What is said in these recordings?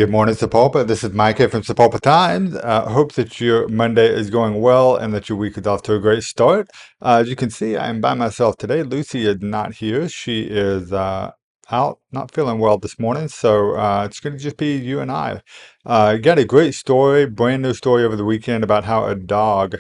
Good morning, Sapulpa. This is Mike here from Sapulpa Times. Hope that your Monday is going well and that your week is off to a great start. As you can see, I am by myself today. Lucy is not here. She is out, not feeling well this morning, so it's going to just be you and I. Got a great story, brand new story over the weekend about how a dog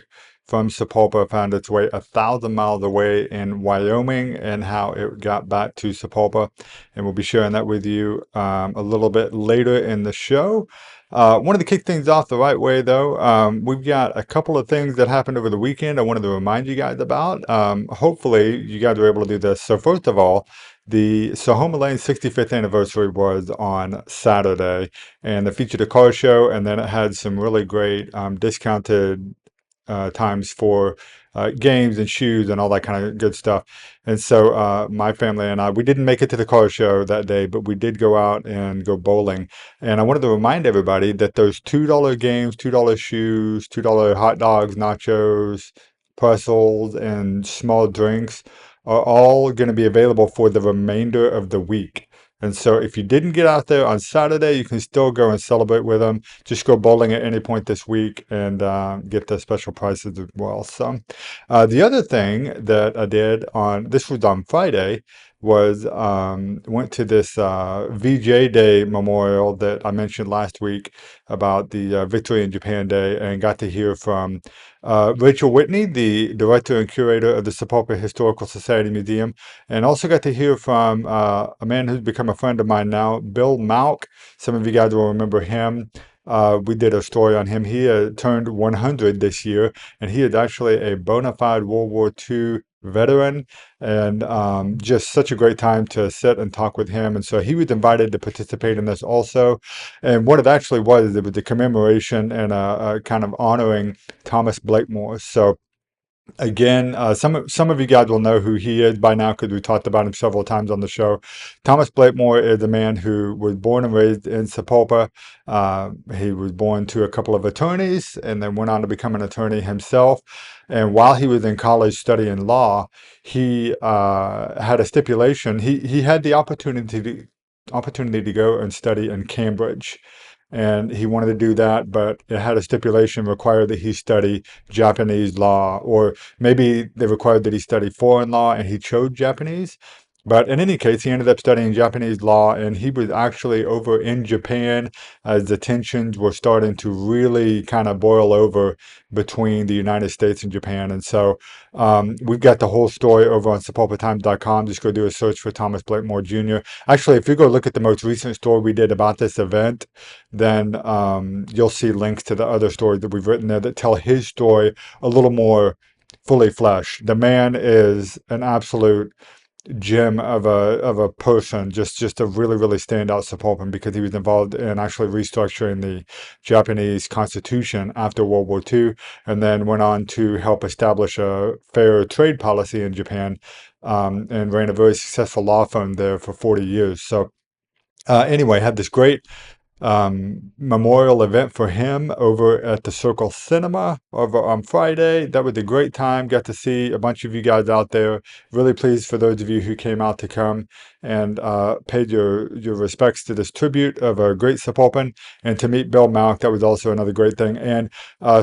from Sapulpa found its way 1,000 miles away in Wyoming and how it got back to Sapulpa. And we'll be sharing that with you a little bit later in the show. Wanted to kick things off the right way, though. We've got a couple of things that happened over the weekend I wanted to remind you guys about. Hopefully, you guys were able to do this. So first of all, the Sahoma Lane 65th anniversary was on Saturday, and it featured a car show, and then it had some really great discounted times for games and shoes and all that kind of good stuff. And so my family and we didn't make it to the car show that day, but we did go out and go bowling. And I wanted to remind everybody that those $2 games, $2 shoes, $2 hot dogs, nachos, pretzels, and small drinks are all going to be available for the remainder of the week. And so if you didn't get out there on Saturday, you can still go and celebrate with them. Just go bowling at any point this week and get the special prices as well. So the other thing that I did this was on Friday, was went to this VJ Day memorial that I mentioned last week about the Victory in Japan Day, and got to hear from Rachel Whitney, the director and curator of the Sapulpa Historical Society Museum, and also got to hear from a man who's become a friend of mine now, Bill Malk. Some of you guys will remember him. We did a story on him. He turned 100 this year, and he is actually a bona fide World War II veteran, and just such a great time to sit and talk with him. And so he was invited to participate in this also. And what it actually was, it was a commemoration and a kind of honoring Thomas Blakemore. So again, some of you guys will know who he is by now because we talked about him several times on the show. Thomas Blakemore is a man who was born and raised in Sapulpa. He was born to a couple of attorneys and then went on to become an attorney himself. And while he was in college studying law, he had a stipulation. He had the opportunity to go and study in Cambridge. And he wanted to do that, but it had a stipulation required that he study Japanese law, or maybe they required that he study foreign law, and he chose Japanese. But in any case, he ended up studying Japanese law, and he was actually over in Japan as the tensions were starting to really kind of boil over between the United States and Japan. And so we've got the whole story over on SapulpaTimes.com. Just go do a search for Thomas Blakemore Jr. Actually, if you go look at the most recent story we did about this event, then you'll see links to the other stories that we've written there that tell his story a little more fully fleshed. The man is an absolute gem of a person, just a really standout Sapulpan, because he was involved in actually restructuring the Japanese constitution after World War II, and then went on to help establish a fair trade policy in Japan, and ran a very successful law firm there for 40 years. So anyway, had this great memorial event for him over at the Circle Cinema over on Friday. That was a great time. Got to see a bunch of you guys out there. Really pleased for those of you who came out to come and paid your respects to this tribute of a great Sapulpan, and to meet Bill Malk. That was also another great thing. And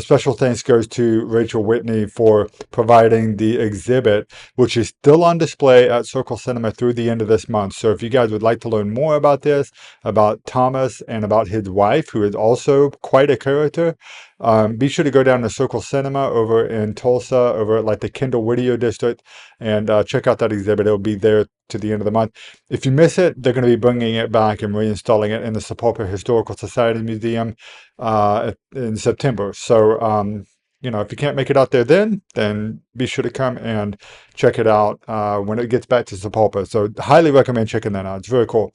special thanks goes to Rachel Whitney for providing the exhibit, which is still on display at Circle Cinema through the end of this month. So if you guys would like to learn more about this, about Thomas, and about his wife, who is also quite a character, be sure to go down to Circle Cinema over in Tulsa, over at like the Kendall Whittier district, and check out that exhibit. It'll be there to the end of the month. If you miss it, they're going to be bringing it back and reinstalling it in the Sapulpa Historical Society Museum in September. So if you can't make it out there then be sure to come and check it out when it gets back to Sapulpa. So highly recommend checking that out. It's very cool.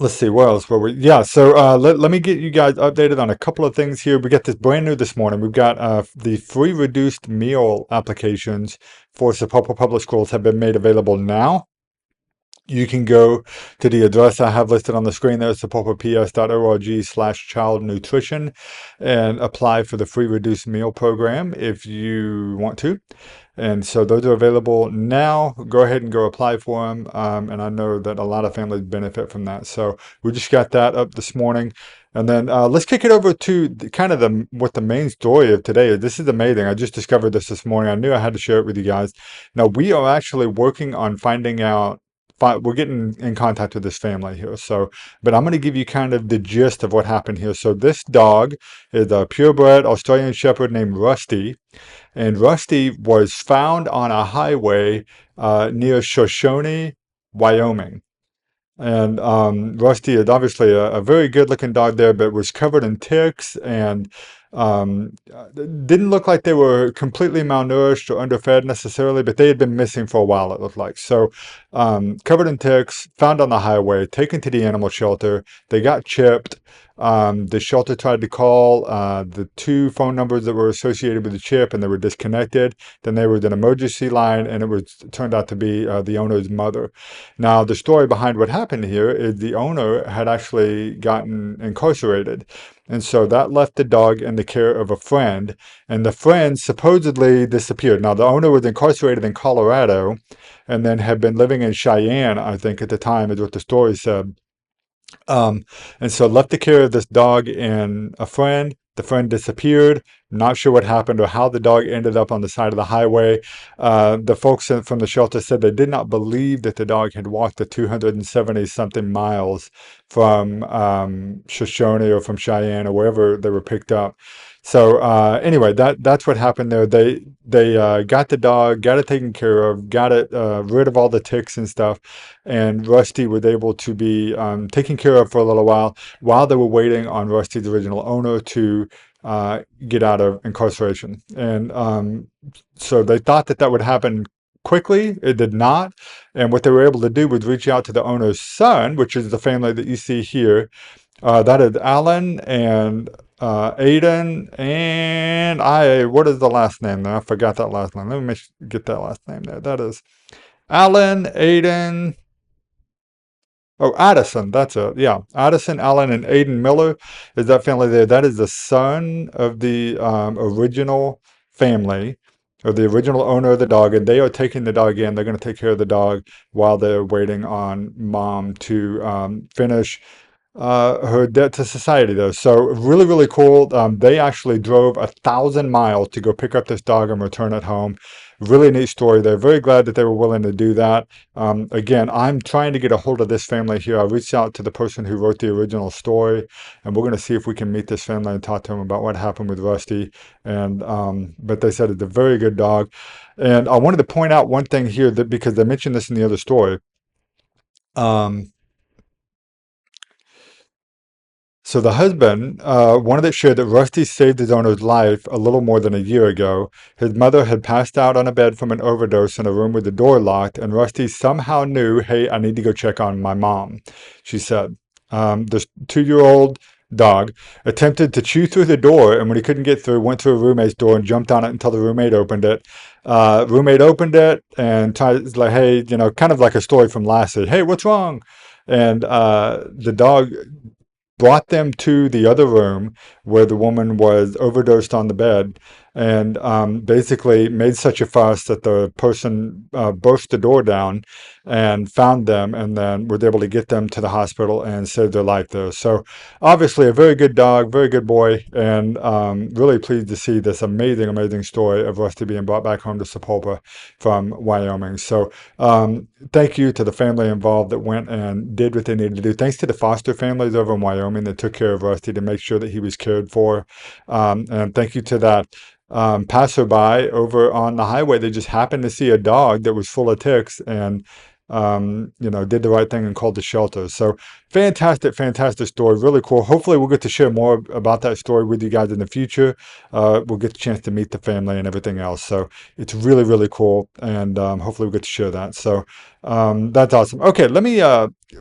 Let's see, what else were we? Yeah, so let me get you guys updated on a couple of things here. We got this brand new this morning. We've got the free reduced meal applications for Sapulpa Public Schools have been made available now. You can go to the address I have listed on the screen there, sapulpaps.org/child nutrition, and apply for the free reduced meal program if you want to. And so those are available now. Go ahead and go apply for them. And I know that a lot of families benefit from that. So we just got that up this morning. And then let's kick it over to kind of what the main story of today is. This is amazing. I just discovered this morning. I knew I had to share it with you guys. Now, we are actually working on finding out. We're getting in contact with this family here. So, but I'm going to give you kind of the gist of what happened here. So this dog is a purebred Australian Shepherd named Rusty. And Rusty was found on a highway near Shoshone, Wyoming. And Rusty is obviously a very good looking dog there, but was covered in ticks and didn't look like they were completely malnourished or underfed necessarily, but they had been missing for a while, it looked like. So covered in ticks, found on the highway, taken to the animal shelter. They got chipped. The shelter tried to call the two phone numbers that were associated with the chip, and they were disconnected. Then they were an emergency line, and turned out to be the owner's mother. Now, the story behind what happened here is the owner had actually gotten incarcerated. And so that left the dog in the care of a friend, and the friend supposedly disappeared. Now, the owner was incarcerated in Colorado and then had been living in Cheyenne, I think, at the time, is what the story said. Um, and so left the care of this dog and a friend. The friend disappeared. Not sure what happened or how the dog ended up on the side of the highway. The folks from the shelter said they did not believe that the dog had walked the 270 something miles from Shoshone or from Cheyenne or wherever they were picked up. So anyway, that's what happened there. They got the dog, got it taken care of, got it rid of all the ticks and stuff, and Rusty was able to be taken care of for a little while they were waiting on Rusty's original owner to get out of incarceration. And so they thought that would happen quickly. It did not. And what they were able to do was reach out to the owner's son, which is the family that you see here. That is Alan and Aiden, and what is the last name there? I forgot that last name. Let me get that last name there. That is Alan, Aiden. Oh, Addison, that's it. Yeah. Addison, Allen, and Aiden Miller is that family there. That is the son of the original family, or the original owner of the dog, and they are taking the dog in. They're going to take care of the dog while they're waiting on mom to finish her debt to society, though. So really, really cool. They actually drove 1,000 miles to go pick up this dog and return it home. Really neat story. They're very glad that they were willing to do that. Again, I'm trying to get a hold of this family here. I reached out to the person who wrote the original story, and we're going to see if we can meet this family and talk to them about what happened with Rusty. And but they said it's a very good dog. And I wanted to point out one thing here, that because they mentioned this in the other story. So the husband wanted to share that Rusty saved his owner's life a little more than a year ago. His mother had passed out on a bed from an overdose in a room with the door locked, and Rusty somehow knew, hey, I need to go check on my mom, she said. This 2-year-old dog attempted to chew through the door, and when he couldn't get through, went to a roommate's door and jumped on it until the roommate opened it. Roommate opened it and tried, like, hey, kind of like a story from Lassie. Hey, what's wrong? And the dog brought them to the other room where the woman was overdosed on the bed, and basically made such a fuss that the person burst the door down and found them, and then was able to get them to the hospital and save their life there. So obviously a very good dog, very good boy, and really pleased to see this amazing, amazing story of Rusty being brought back home to Sapulpa from Wyoming. So thank you to the family involved that went and did what they needed to do. Thanks to the foster families over in Wyoming that took care of Rusty to make sure that he was cared for. And thank you to that passerby over on the highway that just happened to see a dog that was full of ticks, and did the right thing and called the shelter. So fantastic, fantastic story. Really cool. Hopefully we'll get to share more about that story with you guys in the future. We'll get the chance to meet the family and everything else. So it's really, really cool. And hopefully we'll get to share that. So that's awesome. Okay, let me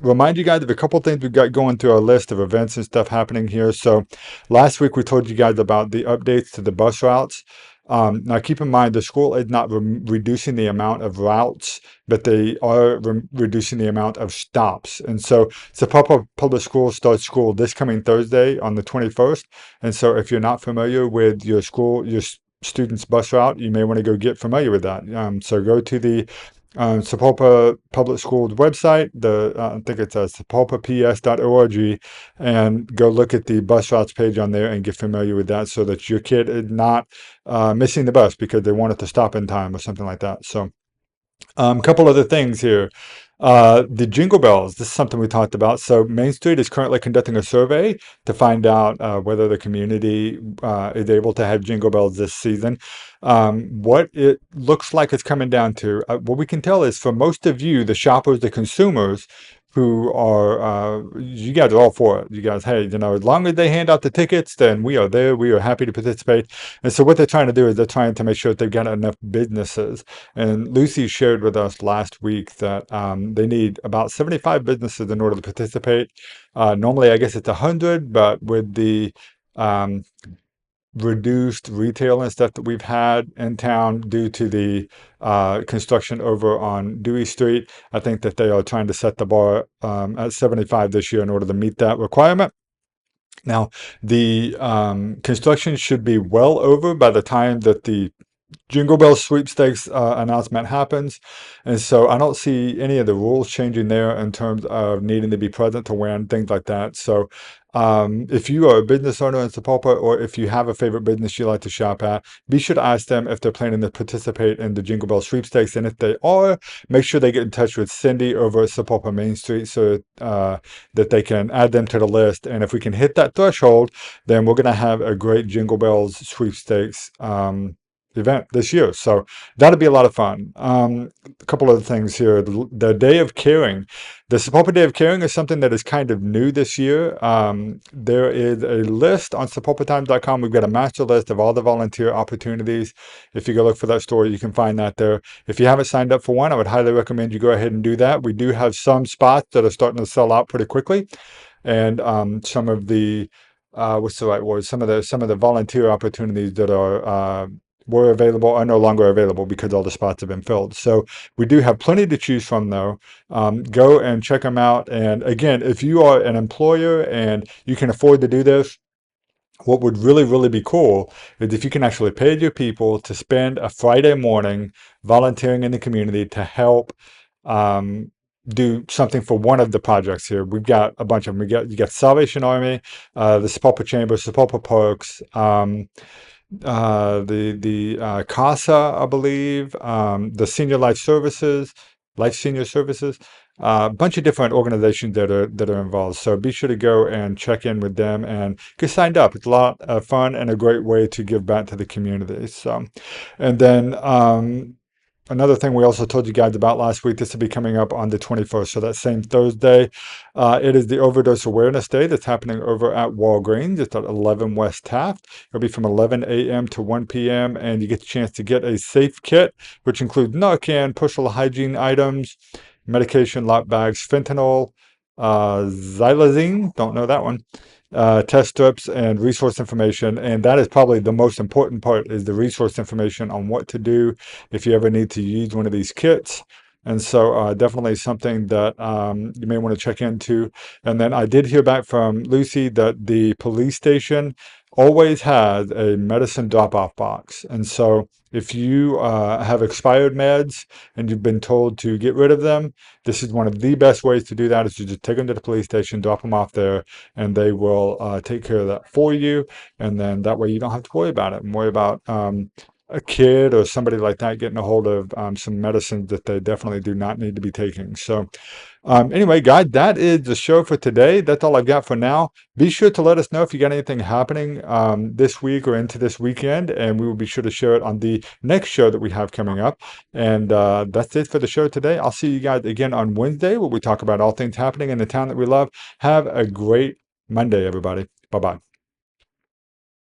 remind you guys of a couple things we've got going through our list of events and stuff happening here. So last week we told you guys about the updates to the bus routes. Now, keep in mind, the school is not reducing the amount of routes, but they are reducing the amount of stops. And so, Sapulpa Public Schools starts school this coming Thursday on the 21st. And so, if you're not familiar with your school, your student's bus route, you may want to go get familiar with that. So, go to the Sapulpa Public Schools website, I think it's sapulpaps.org, and go look at the bus routes page on there and get familiar with that so that your kid is not missing the bus because they want it to stop in time or something like that. So, a couple other things here. The jingle bells, this is something we talked about. So Main Street is currently conducting a survey to find out whether the community is able to have jingle bells this season. What it looks like it's coming down to, what we can tell is for most of you, the shoppers, the consumers, who are, you guys are all for it. You guys, hey, as long as they hand out the tickets, then we are there. We are happy to participate. And so what they're trying to do is they're trying to make sure that they've got enough businesses. And Lucy shared with us last week that they need about 75 businesses in order to participate. Normally, I guess it's 100, but with the reduced retail and stuff that we've had in town due to the construction over on Dewey Street, I think that they are trying to set the bar at 75 this year in order to meet that requirement. Now, the construction should be well over by the time that the Jingle Bell Sweepstakes announcement happens. And so I don't see any of the rules changing there in terms of needing to be present to win, things like that. So if you are a business owner in Sapulpa, or if you have a favorite business you like to shop at, be sure to ask them if they're planning to participate in the Jingle Bell Sweepstakes. And if they are, make sure they get in touch with Cindy over at Sapulpa Main Street so that they can add them to the list. And if we can hit that threshold, then we're going to have a great Jingle Bells Sweepstakes event this year. So that'll be a lot of fun. A couple other things here. The Day of Caring. The Sapulpa Day of Caring is something that is kind of new this year. There is a list on sapulpatimes.com. We've got a master list of all the volunteer opportunities. If you go look for that story, you can find that there. If you haven't signed up for one, I would highly recommend you go ahead and do that. We do have some spots that are starting to sell out pretty quickly. And some of the what's the right word? Some of the volunteer opportunities that were available are no longer available because all the spots have been filled. So we do have plenty to choose from, though. Go and check them out. And again, if you are an employer and you can afford to do this, what would really, really be cool is if you can actually pay your people to spend a Friday morning volunteering in the community to help do something for one of the projects here. We've got a bunch of them. You got Salvation Army, the Sapulpa Chamber, Sapulpa Parks, the CASA, I believe, the Senior Life Services, Life Senior Services, a bunch of different organizations that are involved. So be sure to go and check in with them and get signed up. It's a lot of fun and a great way to give back to the community. So, and then another thing we also told you guys about last week, this will be coming up on the 21st, so that same Thursday. It is the Overdose Awareness Day that's happening over at Walgreens. It's at 11 West Taft. It'll be from 11 a.m. to 1 p.m., and you get the chance to get a safe kit, which includes Narcan, personal hygiene items, medication, lock bags, fentanyl, xylazine, don't know that one, test strips, and resource information. And that is probably the most important part, is the resource information on what to do if you ever need to use one of these kits. And so definitely something that you may want to check into. And then I did hear back from Lucy that the police station always has a medicine drop-off box. And so if you have expired meds and you've been told to get rid of them, this is one of the best ways to do that, is to just take them to the police station, drop them off there, and they will take care of that for you. And then that way you don't have to worry about it and worry about a kid or somebody like that getting a hold of some medicines that they definitely do not need to be taking. So anyway, guys, that is the show for today. That's all I've got for now. Be sure to let us know if you got anything happening this week or into this weekend, and we will be sure to share it on the next show that we have coming up. And that's it for the show today. I'll see you guys again on Wednesday, where we talk about all things happening in the town that we love. Have a great Monday, everybody. Bye-bye.